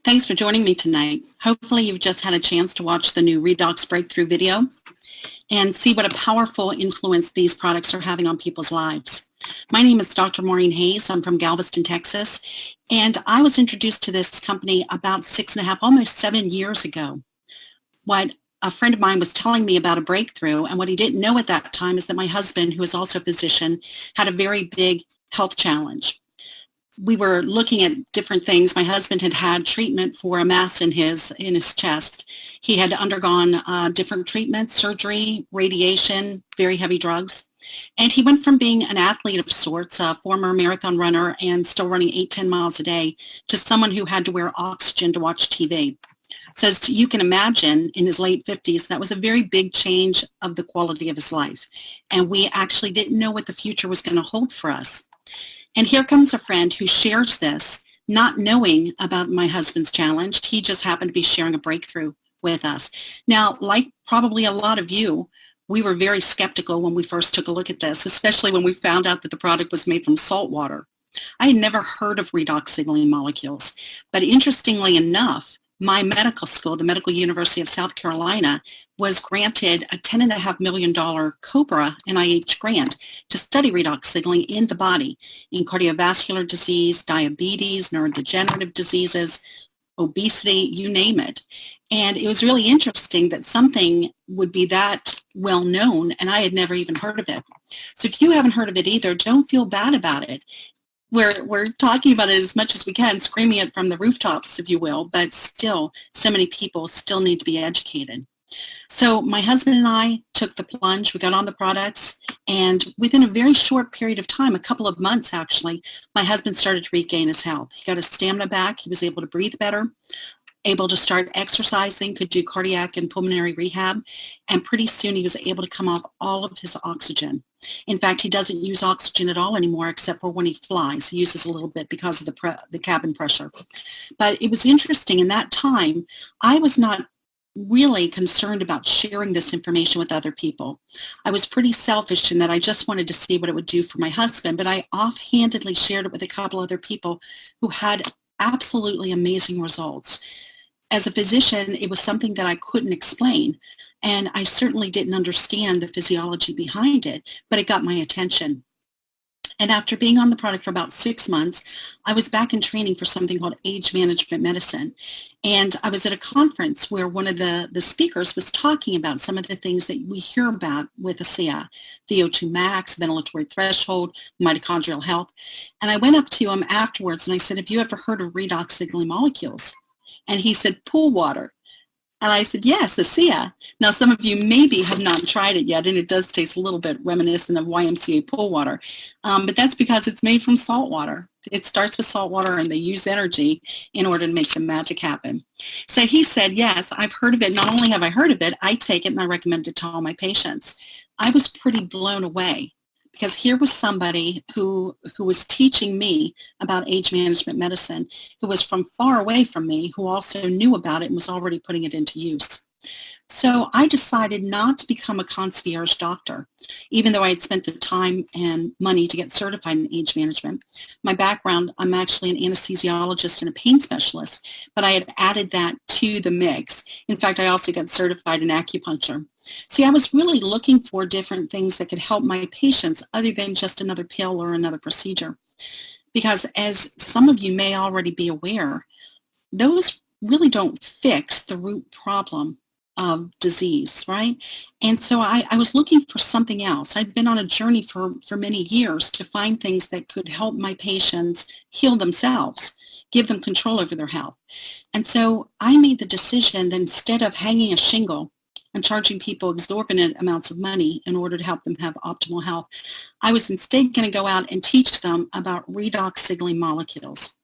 Thanks for joining me tonight. Hopefully you've just had a chance to watch the new Redox Breakthrough video and see what a powerful influence these products are having on people's lives. My name is Dr. Maureen Hayes. I'm from Galveston, Texas, and I was introduced to this company about 6.5, almost 7 years ago. What a friend of mine was telling me about a breakthrough, and what he didn't know at that time is that my husband, who is also a physician, had a very big health challenge. We were looking at different things. My husband had had treatment for a mass in his chest. He had undergone different treatments, surgery, radiation, very heavy drugs. And he went from being an athlete of sorts, a former marathon runner and still running 8-10 miles a day, to someone who had to wear oxygen to watch TV. So as you can imagine, in his late 50s, that was a very big change of the quality of his life. And we actually didn't know what the future was going to hold for us. And here comes a friend who shares this, not knowing about my husband's challenge. He just happened to be sharing a breakthrough with us. Now, like probably a lot of you, we were very skeptical when we first took a look at this, especially when we found out that the product was made from salt water. I had never heard of redox signaling molecules, but interestingly enough, my medical school, the Medical University of South Carolina, was granted a $10.5 million COBRA NIH grant to study redox signaling in the body, in cardiovascular disease, diabetes, neurodegenerative diseases, obesity, you name it. And it was really interesting that something would be that well known, and I had never even heard of it. So if you haven't heard of it either, don't feel bad about it. We're talking about it as much as we can, screaming it from the rooftops, if you will, but still, so many people still need to be educated. So my husband and I took the plunge. We got on the products, and within a very short period of time, a couple of months actually, my husband started to regain his health. He got his stamina back. He was able to breathe better, able to start exercising, could do cardiac and pulmonary rehab, and pretty soon he was able to come off all of his oxygen. In fact, he doesn't use oxygen at all anymore except for when he flies. He uses a little bit because of the cabin pressure. But it was interesting, in that time, I was not really concerned about sharing this information with other people. I was pretty selfish in that I just wanted to see what it would do for my husband, but I offhandedly shared it with a couple other people who had absolutely amazing results. As a physician, it was something that I couldn't explain, and I certainly didn't understand the physiology behind it, but it got my attention. And after being on the product for about 6 months, I was back in training for something called age management medicine. And I was at a conference where one of the speakers was talking about some of the things that we hear about with ASEA, VO2 max, ventilatory threshold, mitochondrial health. And I went up to him afterwards and I said, have you ever heard of redox signaling molecules? And he said, pool water. And I said, yes, ASEA. Now, some of you maybe have not tried it yet, and it does taste a little bit reminiscent of YMCA pool water. But that's because it's made from salt water. It starts with salt water, and they use energy in order to make the magic happen. So he said, yes, I've heard of it. Not only have I heard of it, I take it and I recommend it to all my patients. I was pretty blown away, because here was somebody who was teaching me about age management medicine, who was from far away from me, who also knew about it and was already putting it into use. So I decided not to become a concierge doctor, even though I had spent the time and money to get certified in age management. My background, I'm actually an anesthesiologist and a pain specialist, but I had added that to the mix. In fact, I also got certified in acupuncture. See, I was really looking for different things that could help my patients other than just another pill or another procedure. Because as some of you may already be aware, those really don't fix the root problem of disease, right? And so I was looking for something else. I'd been on a journey for many years to find things that could help my patients heal themselves, give them control over their health. And so I made the decision that instead of hanging a shingle and charging people exorbitant amounts of money in order to help them have optimal health, I was instead going to go out and teach them about redox signaling molecules,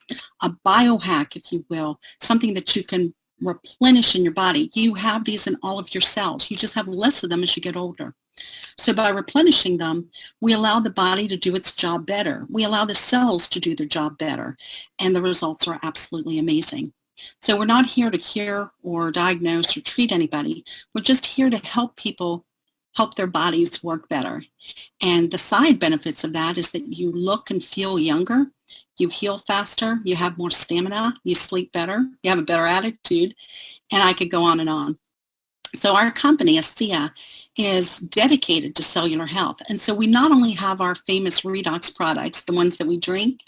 a biohack, if you will, something that you can replenish in your body. You have these in all of your cells. You just have less of them as you get older. So by replenishing them, we allow the body to do its job better. We allow the cells to do their job better, and the results are absolutely amazing. So we're not here to cure or diagnose or treat anybody. We're just here to help people help their bodies work better. And the side benefits of that is that you look and feel younger. you heal faster, you have more stamina, you sleep better, you have a better attitude, and I could go on and on. So our company, ASEA, is dedicated to cellular health. And so we not only have our famous redox products, the ones that we drink,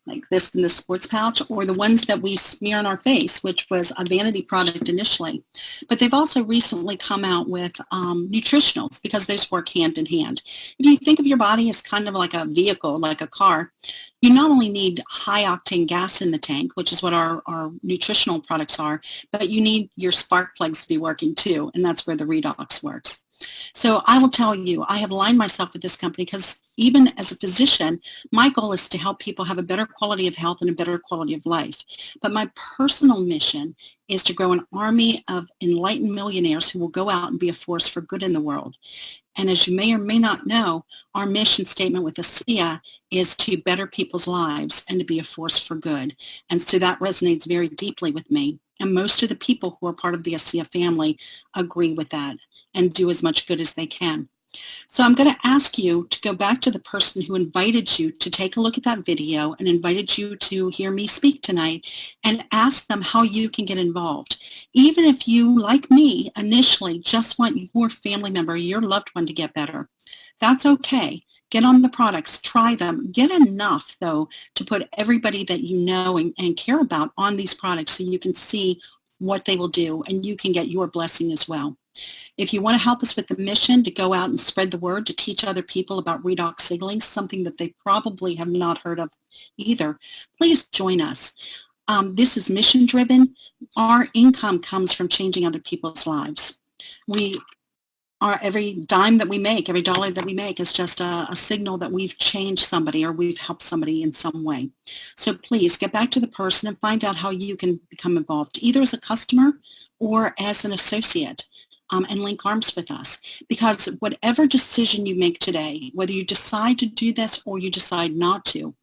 like this in the sports pouch, or the ones that we smear on our face, which was a vanity product initially. But they've also recently come out with nutritionals, because those work hand in hand. If you think of your body as kind of like a vehicle, like a car, you not only need high octane gas in the tank, which is what our nutritional products are, but you need your spark plugs to be working too, and that's where the redox works. So I will tell you, I have aligned myself with this company because even as a physician, my goal is to help people have a better quality of health and a better quality of life. But my personal mission is to grow an army of enlightened millionaires who will go out and be a force for good in the world. And as you may or may not know, our mission statement with ASEA is to better people's lives and to be a force for good. And so that resonates very deeply with me. And most of the people who are part of the ASEA family agree with that and do as much good as they can. So I'm going to ask you to go back to the person who invited you to take a look at that video and invited you to hear me speak tonight, and ask them how you can get involved. Even if you, like me, initially just want your family member, your loved one to get better, that's okay. Get on the products, try them. Get enough, though, to put everybody that you know and care about on these products so you can see what they will do, and you can get your blessing as well. If you want to help us with the mission to go out and spread the word, to teach other people about redox signaling, something that they probably have not heard of either, please join us. This is mission driven. Our income comes from changing other people's lives. Every dime that we make, every dollar that we make is just a signal that we've changed somebody or we've helped somebody in some way. So please get back to the person and find out how you can become involved, either as a customer or as an associate. And link arms with us, because whatever decision you make today, whether you decide to do this or you decide not to,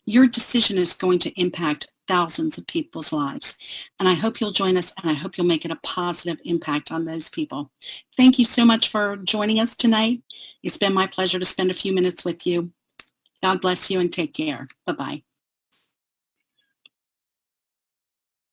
your decision is going to impact thousands of people's lives. And I hope you'll join us, and I hope you'll make it a positive impact on those people. Thank you so much for joining us tonight. It's been my pleasure to spend a few minutes with you. God bless you and take care. Bye-bye.